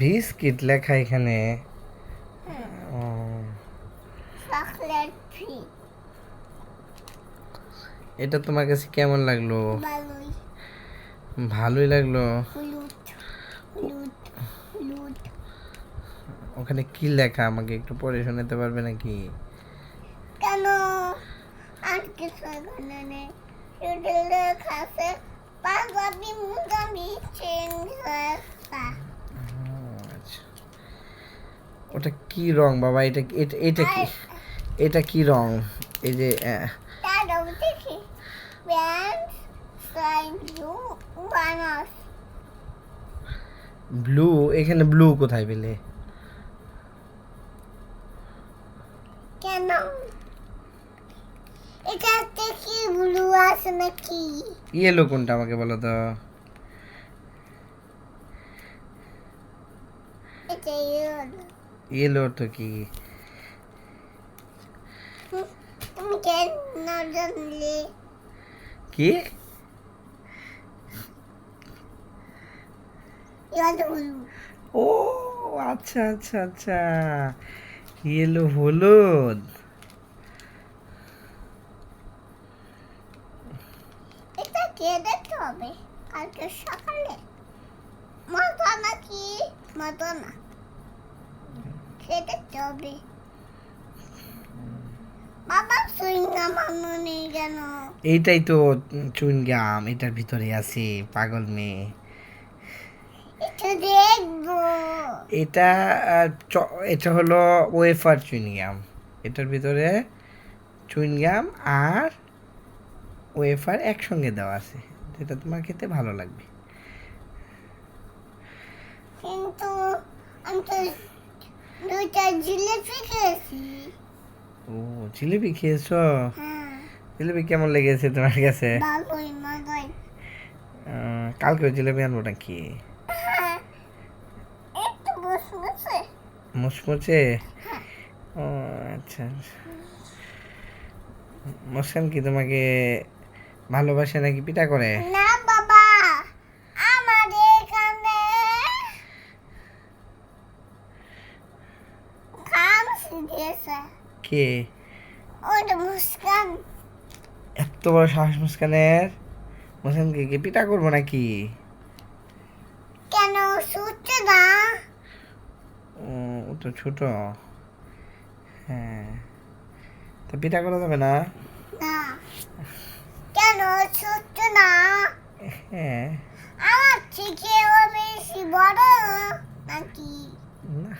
Biscuit লেখা এখানে। ও, chocolate free. এটা তোমার কাছে কেমন লাগলো? ভালোই। ভালোই লাগলো। হলুদ হলুদ হলুদ। ওখানে কি লেখা আমাকে একটু পড়ে শোনাতে পারবে নাকি? কেন? আর কিছু এখানে নেই, শুধু লেখা আছে পাঞ্জাবি মুজাবি চেঙ্গা। আচ্ছা, ওটা কি রং বাবা? এটা এটা এটা কি? এটা কি রং? এই যে তারও দেখি প্যান্ট সাইড ব্লু বানাস। ব্লু, এখানে ব্লু কোথায় পেলে? কেন? এটা দেখি ব্লু আছে নাকি? ইয়েলো কোনটা আমাকে বলো তো? এটা ইয়েলো। ইয়েলো তো কি? তুমি কেন না জানলে? কি? Yellow blue. ও আচ্ছা আচ্ছা আচ্ছা, ইয়েলো হলুদ। এটা কে দেখতে হবে কালকে সকালে? মজা নাকি? মজা না, খেয়ে দেখতে হবে। বাবা সুইংগাম আনো নেই কেন? এইটাই তো চুইংগাম, এটার ভিতরে আছে পাগল মেয়ে। একটু দেখবো। এটা এটা হলো ওয়েফার চুইংগাম। এটার ভিতরে চুইংগাম আর ওয়েফার একসঙ্গে দেওয়া আছে, যেটা তোমার খেতে ভালো লাগবে। কিন্তু আমি তো দুইটা জিলিপি খেয়েছি। ও, জিলিপি খেয়েছো? হ্যাঁ, জিলিপি কেমন লেগেছে তোমার কাছে? ভালোই মজাই। কালকেও জিলিপি আনবো নাকি? হ্যাঁ, একটু বসে মুচমুচে? ও আচ্ছা আচ্ছা। মুস্কান কি তোমাকে ভালোবাসে নাকি পিটা করে? না বাবা, আমার এখানে কাম শিখেছে। কে? ওটা মুস্কান। এত বড় সাহস মুস্কানের! মুস্কানকে কি পিটা করবো নাকি? কেন শুচ্ছে না? ও, ও তো ছোট। হ্যাঁ, তো পিটা করা যাবে না? না, কেন শুচ্ছে না? হ্যাঁ। আমার থেকে ও বেশি বড় নাকি? না,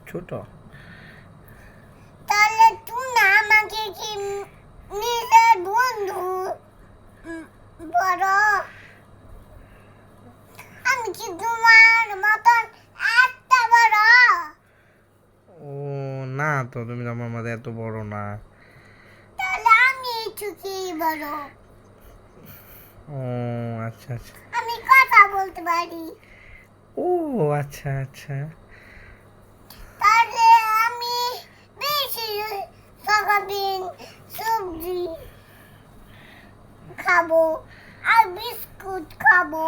ছোট। তাহলে তুমি আমাকে কি নিজের বন্ধু বড়? আমি কি তোমার মতন একটা বড়? ও না, তো তুমি তো আমার মধ্যে এত বড় না। তাহলে আমি একটু কি বড়? ও আচ্ছা আচ্ছা। আমি কথা বলতে পারি। ও আচ্ছা আচ্ছা। তাহলে আমি বেশি সয়াবিন সবজি খাবো আর বিস্কুট খাবো।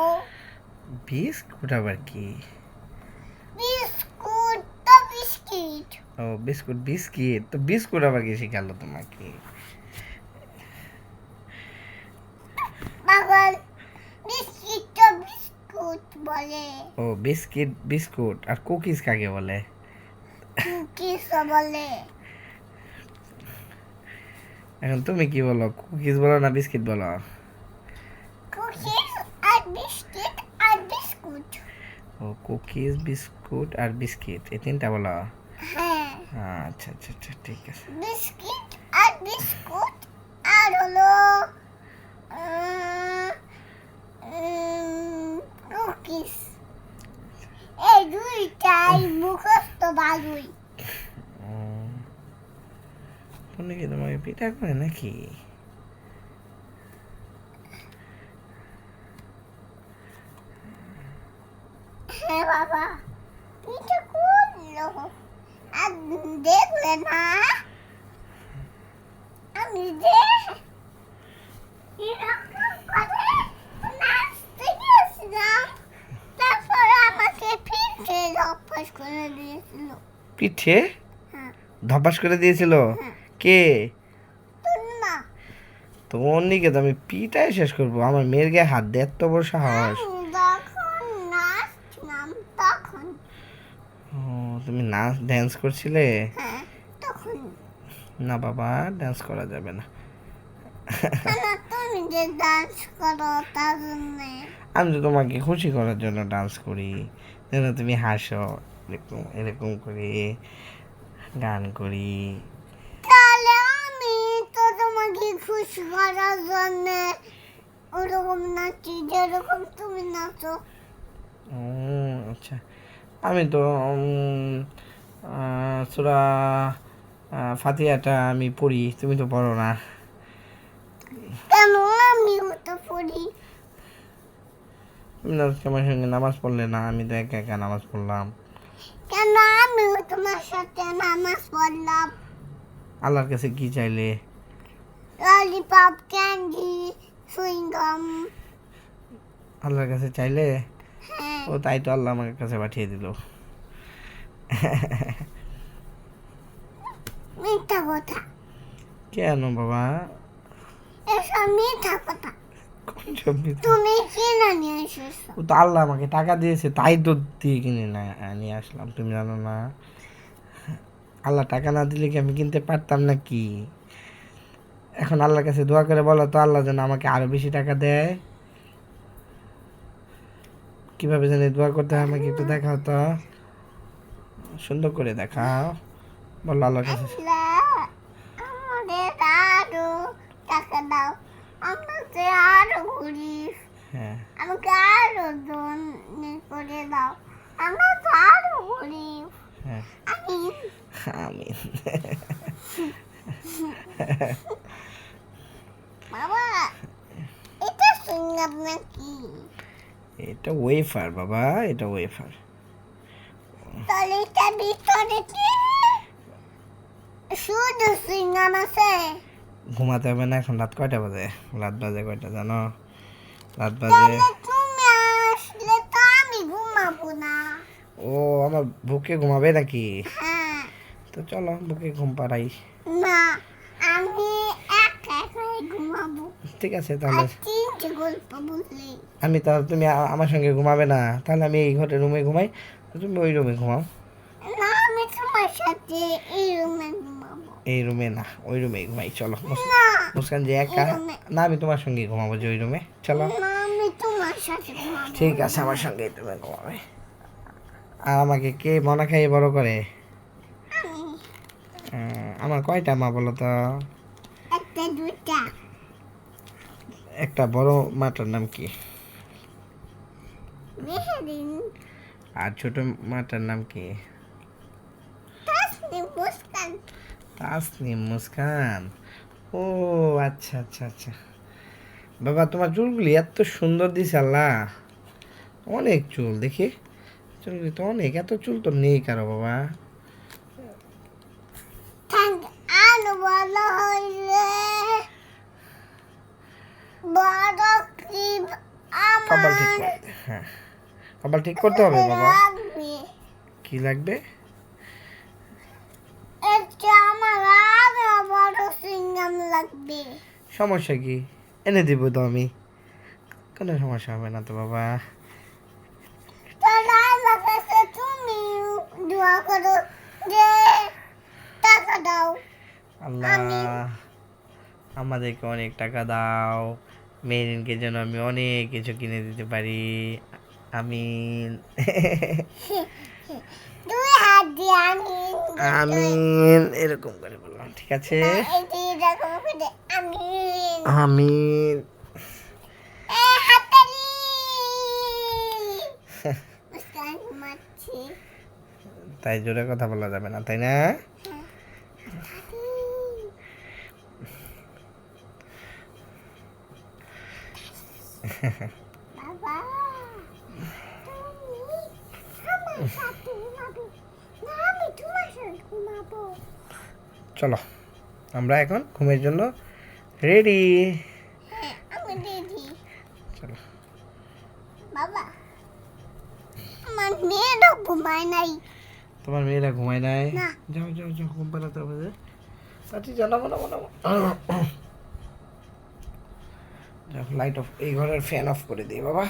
বিস্কুট আবার কি? বিস্কুট তো বিস্কিট। ও বিস্কুট, বিস্কিট তো বিস্কুট আবার কি শিখালো তোমাকে? পাগল, বিস্কিট তো বিস্কুট বলে। ও বিস্কিট বিস্কুট, আর কুকিজ কাকে বলে? কুকিজ বলে। এখন তুমি কি বলো, কুকিজ বলো না বিস্কিট বলো? কুকিজ আর বিস্কিট আর বিস্কুট। ও কুকিজ বিস্কুট আর বিস্কিট, এই তিনটা বলো? হ্যাঁ, আচ্ছা আচ্ছা আচ্ছা, ঠিক আছে। বিস্কিট আর বিস্কুট আর হলো কুকিজ। এই দুইটাই মুখস্থ ভালোই। ও, তুমি কি তোমাকে পিঠা করে নাকি? হ্যাঁ বাবা, পিঠা করলো আর দেখলে না আমি যে এরকম করে নাচতে গেছিলাম, তারপর আমাকে ফিরতে দিয়েছিল পিঠে হ্যাঁ ধপাস করে দিয়েছিল? হ্যাঁ কে? তোর মা তো অন্যকে তো আমি পিটাই শেষ করবো। আমার মেয়ের গায়ে হাত দিয়ে এত বড় সাহস! আমি যখন নাচছিলাম তখন ও, তুমি নাচ ড্যান্স করছিলে? হ্যাঁ তখন না বাবা, ড্যান্স করা যাবে না। কেন তুমি যে ডান্স করো তার জন্যে আমি তো তোমাকে খুশি করার জন্য ডান্স করি, যেন তুমি হাসো। এরকম এরকম করে গান করি। তাহলে আমি তো তোমাকে খুশি করার জন্য ওরকম নাচি যেরকম তুমি নাচো ও আচ্ছা, আমি তো সূরা ফাতিহাটা আমি পড়ি, তুমি তো পড়ো না। কেন আমিও তো পড়ি তুমি না আমার সঙ্গে নামাজ পড়লে না, আমি তো একা একা নামাজ পড়লাম। কেন আমিও তোমার সাথে নামাজ পড়লাম আল্লাহর কাছে কি চাইলে? ললিপপ ক্যান্ডি সুইংগাম আল্লাহর কাছে চাইলে? হ্যাঁ ও তাই তো আল্লাহ আমার কাছে পাঠিয়ে দিল। মিথ্যা কথা কেন বাবা? এসব মিথ্যা কথা কোন সব মিথ্যা? তুমি কিনে নিয়ে এসেছো ও তো আল্লাহ আমাকে টাকা দিয়েছে, তাই তো দিয়ে কিনে না নিয়ে আসলাম, তুমি জানো না? আল্লাহ টাকা না দিলে কি আমি কিনতে পারতাম নাকি? এখন আল্লাহর কাছে দোয়া করে বলো তো, আল্লাহ যেন আমাকে আরো বেশি টাকা দেয়। কিভাবে জানি দোয়া করতে হয় আমাকে একটু দেখাও তো, সুন্দর করে দেখাও। বলো আল্লাহর কাছে। আল্লাহ আমাদের আরো টাকা দাও আমরা যে আরো ঘুরি হ্যাঁ আমাকে আরো জন করে দাও আমরা তো আরো ঘুরি হ্যাঁ, আমি আমিন। বাবা এটা সুইংগাম নাকি এটা ওয়েফার বাবা, এটা ওয়েফার। তাহলে এটা ভিতরে কি শুধু সুইংগাম আছে ঘুমাতে হবে না? এখন রাত কয়টা বাজে? রাত বাজে কয়টা জানো? রাত বাজে, তাহলে তুমি আসলে তো আমি ঘুমাবো না ও আমার বুকে ঘুমাবে নাকি? হ্যাঁ তো চলো বুকে ঘুম পাড়াই। না আমি একা একাই ঘুমাবো ঠিক আছে তাহলে। আর তিনটে গল্প বললি আমি তাহলে, তুমি আমার সঙ্গে ঘুমাবে না? তাহলে আমি এই ঘরে রুমে ঘুমাই, তুমি ওই রুমে ঘুমাও। না আমি তোমার সাথে এই রুমে ঘুমাবো এই রুমে না, ওই রুমে ঘুমাই। চলো না মুস্কান যে একা, এই রুমে। না আমি তোমার সঙ্গে ঘুমাবো যে ওই রুমে। চলো না আমি তোমার সাথে ঘুমাবো ঠিক আছে, আমার সঙ্গে তুমি ঘুমাবে। আর আমাকে কে মনা খাইয়ে বড় করে? আমি আমার কয়টা মা বলো তো? একটা দুটা একটা বড় মাটার নাম কি? মেহেরিন আর ছোট মাটার নাম কি? তাসনি মুস্কান তাসনিম মুস্কান। ও আচ্ছা আচ্ছা আচ্ছা। বাবা তোমার চুলগুলি এত সুন্দর দিছে আল্লাহ, অনেক চুল দেখি, চুলগুলি তো অনেক, এত চুল তো নেই কারো বাবা। থ্যাংক আরো বড় হইলে বড় ক্লিপ কপাল ঠিক আমার করে দে, হ্যাঁ কপাল ঠিক করতে হবে বাবা। লাগবে কি লাগবে? এটা আমার আরো বড় সিঙ্গাম লাগবে সমস্যা কি? এনে দিব তো আমি, কোনো সমস্যা হবে না তো বাবা। তাহলে আমার কাছে তুমি দোয়া করো যে টাকা দাও আল্লাহ আমাদেরকে অনেক টাকা দাও, মেরিনকে যেন আমি অনেক কিছু কিনে দিতে পারি। আমিন। দুই হাত দিয়ে আমি আমিন এরকম করে বললাম, ঠিক আছে? এই যে এরকম করে আমি আমিন। হাতালি মুস্কান মারছি তাই জোরে কথা বলা যাবে না, তাই না? বাবা তুমি আমার সাথে ঘুমাবে না আমি তোমার সাথে ঘুমাবো চলো আমরা এখন ঘুমের জন্য রেডি। হ্যাঁ আমি রেডি চলো। বাবা আমার মেয়েরও ঘুমায় নাই তোমার মেয়েরা ঘুমায় নাই? না। যাও যাও যাও, ঘুম পাড়াতে হবে যে। আচ্ছা জানাবো না বানাবো। যাও, লাইট অফ, এই ঘরের ফ্যান অফ করে দিই বাবা।